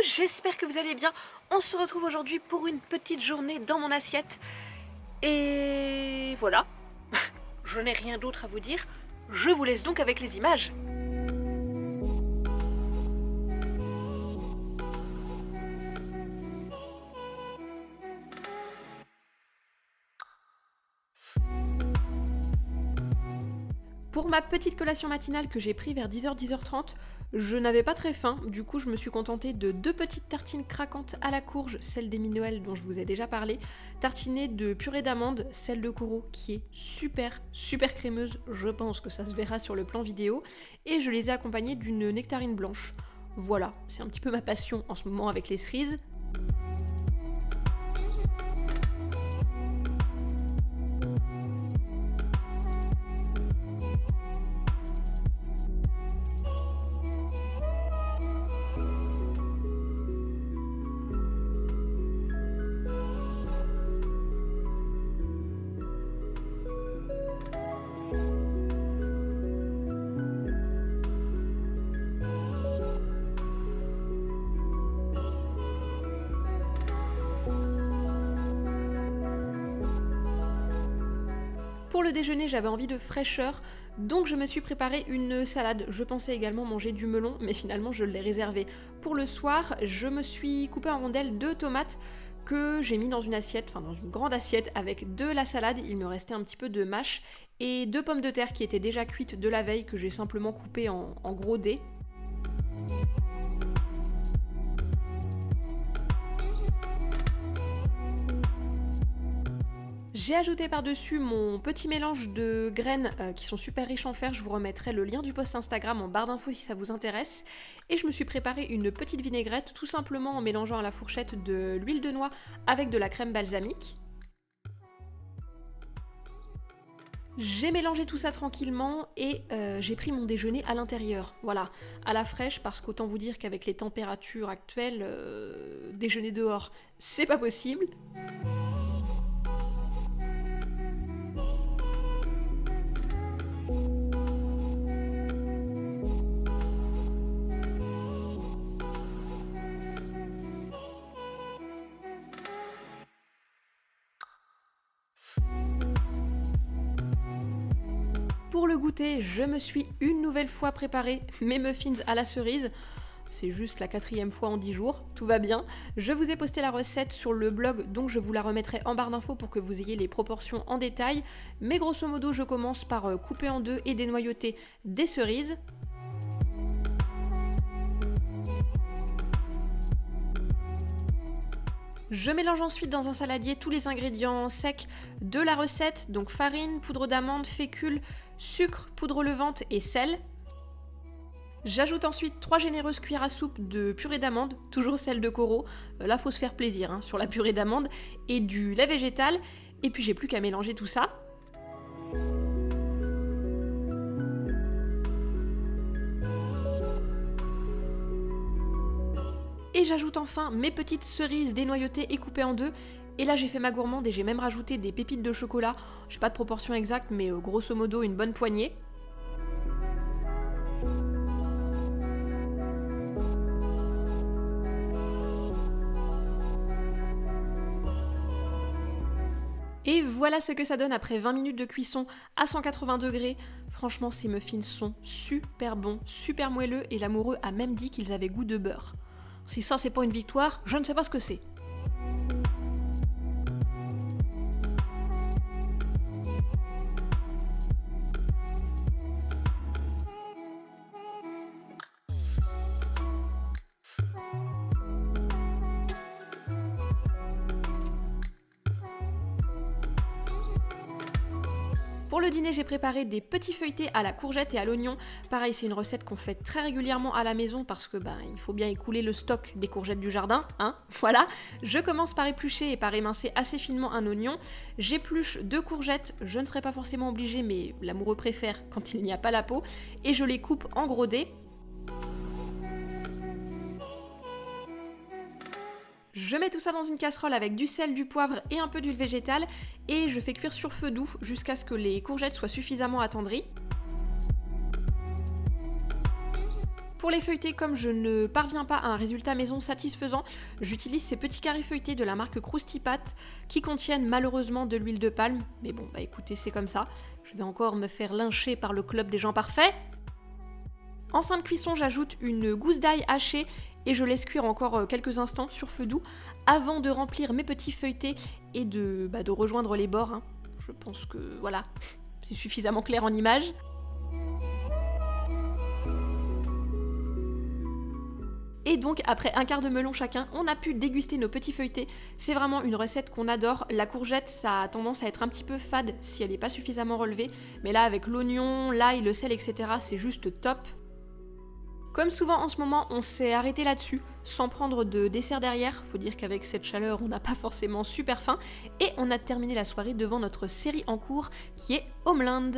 j'espère que vous allez bien. On se retrouve aujourd'hui pour une petite journée dans mon assiette. Et voilà, je n'ai rien d'autre à vous dire. Je vous laisse donc avec les images. Pour ma petite collation matinale que j'ai pris vers 10h, 10h30, je n'avais pas très faim, du coup je me suis contentée de 2 petites tartines craquantes à la courge, celle d'Amy Noël dont je vous ai déjà parlé, tartinées de purée d'amande, celle de Coro qui est super crémeuse, je pense que ça se verra sur le plan vidéo, et je les ai accompagnées d'une nectarine blanche. Voilà, c'est un petit peu ma passion en ce moment avec les cerises. Pour le déjeuner, j'avais envie de fraîcheur, donc je me suis préparé une salade. Je pensais également manger du melon, mais finalement je l'ai réservé. Pour le soir, je me suis coupé en rondelles 2 tomates que j'ai mis dans une assiette, enfin dans une grande assiette avec de la salade. Il me restait un petit peu de mâche et 2 pommes de terre qui étaient déjà cuites de la veille que j'ai simplement coupées en gros dés. J'ai ajouté par-dessus mon petit mélange de graines qui sont super riches en fer, je vous remettrai le lien du post Instagram en barre d'infos si ça vous intéresse. Et je me suis préparé une petite vinaigrette tout simplement en mélangeant à la fourchette de l'huile de noix avec de la crème balsamique. J'ai mélangé tout ça tranquillement et j'ai pris mon déjeuner à l'intérieur, voilà, à la fraîche, parce qu'autant vous dire qu'avec les températures actuelles, déjeuner dehors, c'est pas possible. Pour le goûter, je me suis une nouvelle fois préparé mes muffins à la cerise. C'est juste la 4e fois en 10 jours, tout va bien. Je vous ai posté la recette sur le blog, donc je vous la remettrai en barre d'infos pour que vous ayez les proportions en détail. Mais grosso modo, je commence par couper en deux et dénoyauter des cerises. Je mélange ensuite dans un saladier tous les ingrédients secs de la recette, donc farine, poudre d'amande, fécule, sucre, poudre levante et sel. J'ajoute ensuite 3 généreuses cuillères à soupe de purée d'amande, toujours celle de Coro, là faut se faire plaisir hein, sur la purée d'amande, et du lait végétal, et puis j'ai plus qu'à mélanger tout ça. Et j'ajoute enfin mes petites cerises dénoyautées et coupées en deux. Et là j'ai fait ma gourmande et j'ai même rajouté des pépites de chocolat. J'ai pas de proportion exacte mais grosso modo une bonne poignée. Et voilà ce que ça donne après 20 minutes de cuisson à 180 degrés. Franchement ces muffins sont super bons, super moelleux et l'amoureux a même dit qu'ils avaient goût de beurre. Si ça c'est pas une victoire, je ne sais pas ce que c'est. Pour le dîner, j'ai préparé des petits feuilletés à la courgette et à l'oignon. Pareil, c'est une recette qu'on fait très régulièrement à la maison parce que il faut bien écouler le stock des courgettes du jardin, hein. Voilà. Je commence par éplucher et par émincer assez finement un oignon. J'épluche 2 courgettes, je ne serai pas forcément obligée, mais l'amoureux préfère quand il n'y a pas la peau, et je les coupe en gros dés. Je mets tout ça dans une casserole avec du sel, du poivre et un peu d'huile végétale et je fais cuire sur feu doux jusqu'à ce que les courgettes soient suffisamment attendries. Pour les feuilletés, comme je ne parviens pas à un résultat maison satisfaisant, j'utilise ces petits carrés feuilletés de la marque Krusty Pat qui contiennent malheureusement de l'huile de palme. Mais bon, bah écoutez, c'est comme ça. Je vais encore me faire lyncher par le club des gens parfaits. En fin de cuisson, j'ajoute une gousse d'ail hachée et je laisse cuire encore quelques instants sur feu doux avant de remplir mes petits feuilletés et de rejoindre les bords. Je pense que voilà, c'est suffisamment clair en image. Et donc, après un quart de melon chacun, on a pu déguster nos petits feuilletés. C'est vraiment une recette qu'on adore. La courgette, ça a tendance à être un petit peu fade si elle n'est pas suffisamment relevée. Mais là, avec l'oignon, l'ail, le sel, etc., c'est juste top. Comme souvent en ce moment, on s'est arrêté là-dessus, sans prendre de dessert derrière. Faut dire qu'avec cette chaleur, on n'a pas forcément super faim. Et on a terminé la soirée devant notre série en cours, qui est Homeland.